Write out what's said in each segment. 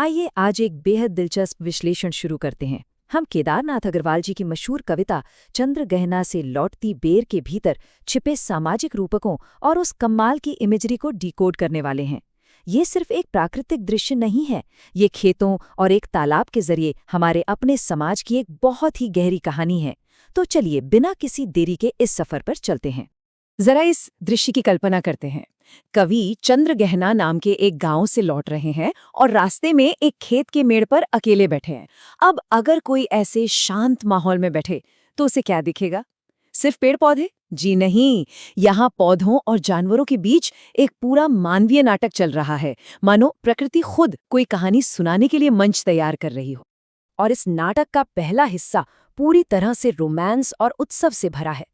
आइए आज एक बेहद दिलचस्प विश्लेषण शुरू करते हैं। हम केदारनाथ अग्रवाल जी की मशहूर कविता चंद्रगहना से लौटती बेर के भीतर छिपे सामाजिक रूपकों और उस कमाल की इमेजरी को डिकोड करने वाले हैं। ये सिर्फ एक प्राकृतिक दृश्य नहीं है, ये खेतों और एक तालाब के जरिए हमारे अपने समाज की एक बहुत ही गहरी कहानी है। तो चलिए बिना किसी देरी के इस सफर पर चलते हैं। जरा इस दृश्य की कल्पना करते हैं। कवि चंद्रगहना नाम के एक गांव से लौट रहे हैं और रास्ते में एक खेत के मेड़ पर अकेले बैठे हैं। अब अगर कोई ऐसे शांत माहौल में बैठे तो उसे क्या दिखेगा? सिर्फ पेड़ पौधे? जी नहीं, यहाँ पौधों और जानवरों के बीच एक पूरा मानवीय नाटक चल रहा है, मानो प्रकृति खुद कोई कहानी सुनाने के लिए मंच तैयार कर रही हो। और इस नाटक का पहला हिस्सा पूरी तरह से रोमांस और उत्सव से भरा है।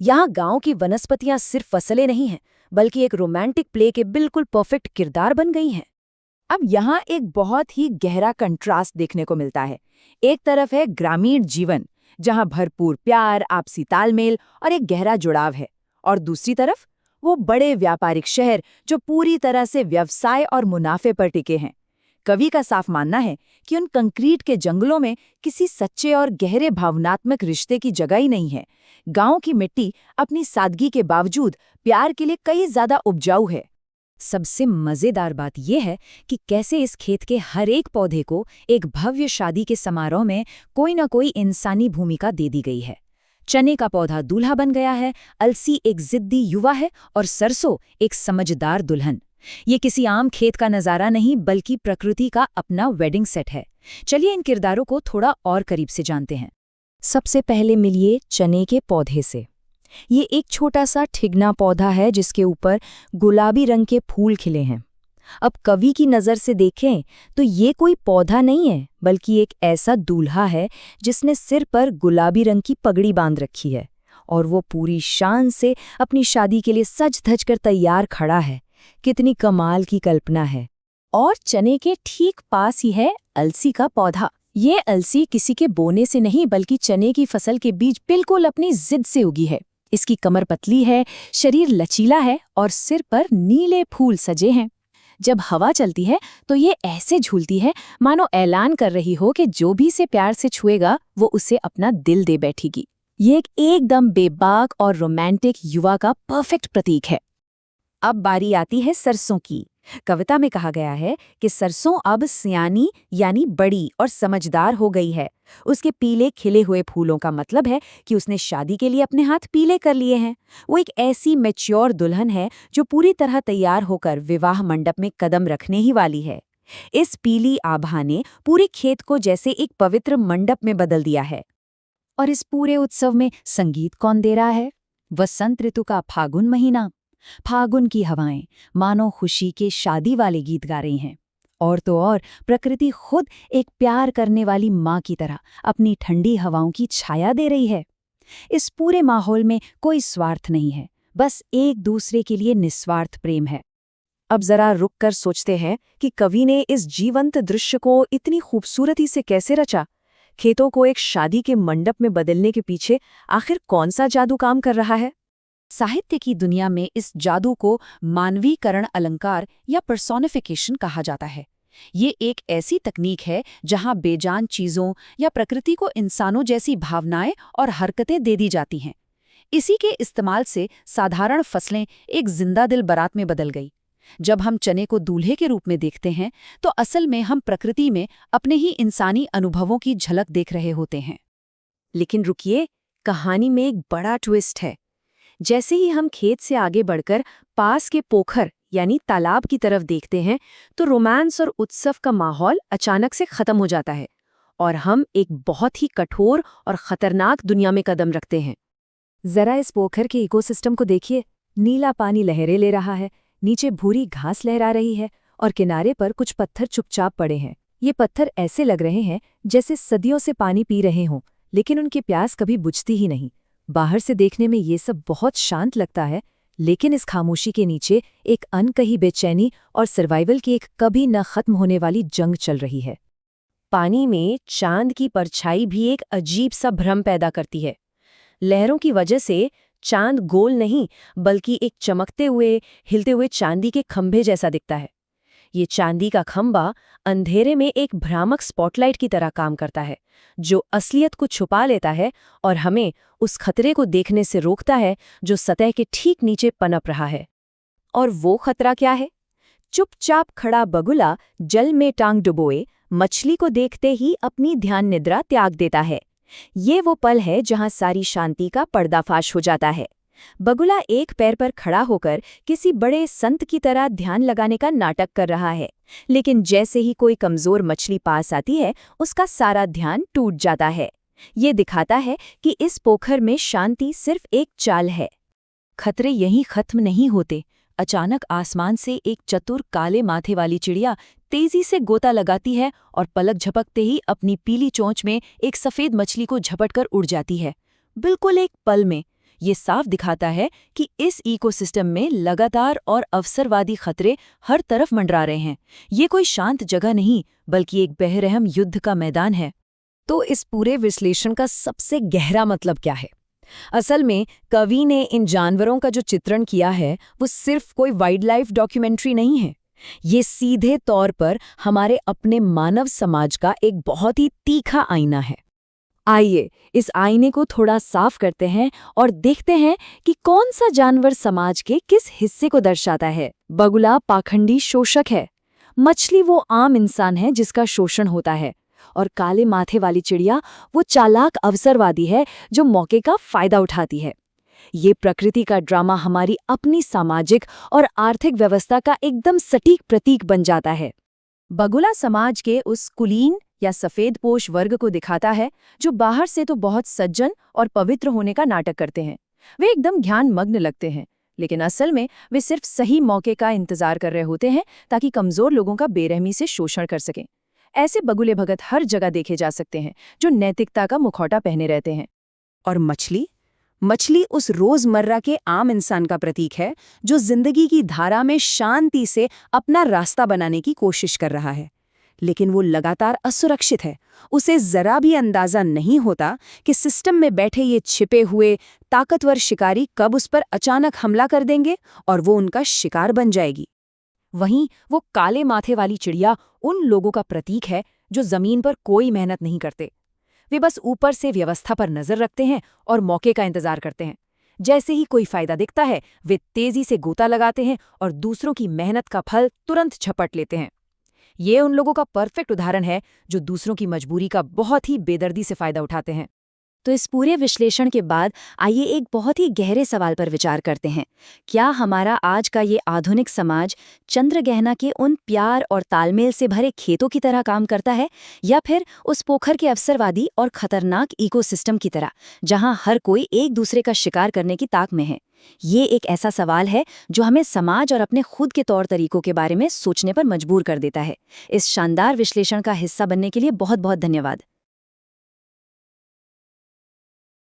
यहाँ गांव की वनस्पतियां सिर्फ फसलें नहीं हैं, बल्कि एक रोमांटिक प्ले के बिल्कुल परफेक्ट किरदार बन गई हैं। अब यहाँ एक बहुत ही गहरा कंट्रास्ट देखने को मिलता है। एक तरफ है ग्रामीण जीवन, जहाँ भरपूर प्यार, आपसी तालमेल और एक गहरा जुड़ाव है, और दूसरी तरफ वो बड़े व्यापारिक शहर जो पूरी तरह से व्यवसाय और मुनाफे पर टिके हैं। कवि का साफ मानना है कि उन कंक्रीट के जंगलों में किसी सच्चे और गहरे भावनात्मक रिश्ते की जगह ही नहीं है। गांव की मिट्टी अपनी सादगी के बावजूद प्यार के लिए कई ज्यादा उपजाऊ है। सबसे मजेदार बात यह है कि कैसे इस खेत के हर एक पौधे को एक भव्य शादी के समारोह में कोई न कोई इंसानी भूमिका दे दी गई है। चने का पौधा दूल्हा बन गया है, अलसी एक जिद्दी युवा है और सरसों एक समझदार दुल्हन। ये किसी आम खेत का नज़ारा नहीं, बल्कि प्रकृति का अपना वेडिंग सेट है। चलिए इन किरदारों को थोड़ा और करीब से जानते हैं। सबसे पहले मिलिए चने के पौधे से। ये एक छोटा सा ठिगना पौधा है जिसके ऊपर गुलाबी रंग के फूल खिले हैं। अब कवि की नज़र से देखें तो ये कोई पौधा नहीं है, बल्कि एक ऐसा दूल्हा है जिसने सिर पर गुलाबी रंग की पगड़ी बांध रखी है और वो पूरी शान से अपनी शादी के लिए सज धज कर तैयार खड़ा है। कितनी कमाल की कल्पना है। और चने के ठीक पास ही है अलसी का पौधा। ये अलसी किसी के बोने से नहीं, बल्कि चने की फसल के बीच बिल्कुल अपनी जिद से उगी है। इसकी कमर पतली है, शरीर लचीला है और सिर पर नीले फूल सजे हैं। जब हवा चलती है तो ये ऐसे झूलती है मानो ऐलान कर रही हो कि जो भी इसे प्यार से छुएगा वो उसे अपना दिल दे बैठेगी। ये एकदम बेबाक और रोमांटिक युवा का परफेक्ट प्रतीक है। अब बारी आती है सरसों की। कविता में कहा गया है कि सरसों अब सियानी यानी बड़ी और समझदार हो गई है। उसके पीले खिले हुए फूलों का मतलब है कि उसने शादी के लिए अपने हाथ पीले कर लिए हैं। वो एक ऐसी मैच्योर दुल्हन है जो पूरी तरह तैयार होकर विवाह मंडप में कदम रखने ही वाली है। इस पीली आभा ने पूरे खेत को जैसे एक पवित्र मंडप में बदल दिया है। और इस पूरे उत्सव में संगीत कौन दे रहा है? वसंत ऋतु का फागुन महीना। फागुन की हवाएं मानो खुशी के शादी वाले गीत गा रही हैं। और तो और प्रकृति खुद एक प्यार करने वाली माँ की तरह अपनी ठंडी हवाओं की छाया दे रही है। इस पूरे माहौल में कोई स्वार्थ नहीं है, बस एक दूसरे के लिए निस्वार्थ प्रेम है। अब जरा रुक कर सोचते हैं कि कवि ने इस जीवंत दृश्य को इतनी खूबसूरती से कैसे रचा। खेतों को एक शादी के मंडप में बदलने के पीछे आखिर कौन सा जादू काम कर रहा है? साहित्य की दुनिया में इस जादू को मानवीकरण अलंकार या पर्सोनिफिकेशन कहा जाता है। ये एक ऐसी तकनीक है जहां बेजान चीज़ों या प्रकृति को इंसानों जैसी भावनाएं और हरकतें दे दी जाती हैं। इसी के इस्तेमाल से साधारण फसलें एक जिंदा दिल बारात में बदल गई। जब हम चने को दूल्हे के रूप में देखते हैं तो असल में हम प्रकृति में अपने ही इंसानी अनुभवों की झलक देख रहे होते हैं। लेकिन रुकिए, कहानी में एक बड़ा ट्विस्ट है। जैसे ही हम खेत से आगे बढ़कर पास के पोखर यानी तालाब की तरफ देखते हैं तो रोमांस और उत्सव का माहौल अचानक से खत्म हो जाता है और हम एक बहुत ही कठोर और खतरनाक दुनिया में कदम रखते हैं। जरा इस पोखर के इकोसिस्टम को देखिए। नीला पानी लहरें ले रहा है, नीचे भूरी घास लहरा रही है और किनारे पर कुछ पत्थर चुपचाप पड़े हैं। ये पत्थर ऐसे लग रहे हैं जैसे सदियों से पानी पी रहे हों, लेकिन उनकी प्यास कभी बुझती ही नहीं। बाहर से देखने में ये सब बहुत शांत लगता है, लेकिन इस खामोशी के नीचे एक अनकही बेचैनी और सर्वाइवल की एक कभी न खत्म होने वाली जंग चल रही है। पानी में चांद की परछाई भी एक अजीब सा भ्रम पैदा करती है। लहरों की वजह से चांद गोल नहीं, बल्कि एक चमकते हुए हिलते हुए चांदी के खंभे जैसा दिखता है। ये चांदी का खंबा अंधेरे में एक भ्रामक स्पॉटलाइट की तरह काम करता है, जो असलियत को छुपा लेता है और हमें उस खतरे को देखने से रोकता है जो सतह के ठीक नीचे पनप रहा है। और वो खतरा क्या है? चुपचाप खड़ा बगुला जल में टांग डुबोए मछली को देखते ही अपनी ध्यान निद्रा त्याग देता है। ये वो पल है जहां सारी शांति का पर्दाफाश हो जाता है। बगुला एक पैर पर खड़ा होकर किसी बड़े संत की तरह ध्यान लगाने का नाटक कर रहा है, लेकिन जैसे ही कोई कमजोर मछली पास आती है, उसका सारा ध्यान टूट जाता है। ये दिखाता है कि इस पोखर में शांति सिर्फ एक चाल है। खतरे यहीं खत्म नहीं होते। अचानक आसमान से एक चतुर काले माथे वाली चिड़िया तेजी से गोता लगाती है और पलक झपकते ही अपनी पीली चोंच में एक सफेद मछली को झपटकर उड़ जाती है। बिल्कुल एक पल में। ये साफ दिखाता है कि इस इकोसिस्टम में लगातार और अवसरवादी खतरे हर तरफ मंडरा रहे हैं। ये कोई शांत जगह नहीं, बल्कि एक बेरहम युद्ध का मैदान है। तो इस पूरे विश्लेषण का सबसे गहरा मतलब क्या है? असल में कवि ने इन जानवरों का जो चित्रण किया है वो सिर्फ कोई वाइल्ड लाइफ डॉक्यूमेंट्री नहीं है। ये सीधे तौर पर हमारे अपने मानव समाज का एक बहुत ही तीखा आईना है। आइए इस आईने को थोड़ा साफ करते हैं और देखते हैं कि कौन सा जानवर समाज के किस हिस्से को दर्शाता है। बगुला पाखंडी शोषक है, मछली वो आम इंसान है जिसका शोषण होता है, और काले माथे वाली चिड़िया वो चालाक अवसरवादी है जो मौके का फायदा उठाती है। ये प्रकृति का ड्रामा हमारी अपनी सामाजिक और आर्थिक व्यवस्था का एकदम सटीक प्रतीक बन जाता है। बगुला समाज के उस कुलीन या सफेदपोश वर्ग को दिखाता है जो बाहर से तो बहुत सज्जन और पवित्र होने का नाटक करते हैं। वे एकदम ध्यान मग्न लगते हैं, लेकिन असल में वे सिर्फ सही मौके का इंतजार कर रहे होते हैं ताकि कमजोर लोगों का बेरहमी से शोषण कर सकें। ऐसे बगुले भगत हर जगह देखे जा सकते हैं जो नैतिकता का मुखौटा पहने रहते हैं। और मछली उस रोजमर्रा के आम इंसान का प्रतीक है जो जिंदगी की धारा में शांति से अपना रास्ता बनाने की कोशिश कर रहा है, लेकिन वो लगातार असुरक्षित है। उसे जरा भी अंदाजा नहीं होता कि सिस्टम में बैठे ये छिपे हुए ताकतवर शिकारी कब उस पर अचानक हमला कर देंगे और वो उनका शिकार बन जाएगी। वहीं वो काले माथे वाली चिड़िया उन लोगों का प्रतीक है जो जमीन पर कोई मेहनत नहीं करते। वे बस ऊपर से व्यवस्था पर नजर रखते हैं और मौके का इंतजार करते हैं। जैसे ही कोई फायदा दिखता है, वे तेजी से गोता लगाते हैं और दूसरों की मेहनत का फल तुरंत झपट लेते हैं। ये उन लोगों का परफेक्ट उदाहरण है जो दूसरों की मजबूरी का बहुत ही बेदर्दी से फायदा उठाते हैं। तो इस पूरे विश्लेषण के बाद आइए एक बहुत ही गहरे सवाल पर विचार करते हैं। क्या हमारा आज का ये आधुनिक समाज चंद्रगहना के उन प्यार और तालमेल से भरे खेतों की तरह काम करता है, या फिर उस पोखर के अवसरवादी और खतरनाक इकोसिस्टम की तरह, जहां हर कोई एक दूसरे का शिकार करने की ताक में है? ये एक ऐसा सवाल है जो हमें समाज और अपने खुद के तौर तरीकों के बारे में सोचने पर मजबूर कर देता है। इस शानदार विश्लेषण का हिस्सा बनने के लिए बहुत बहुत धन्यवाद।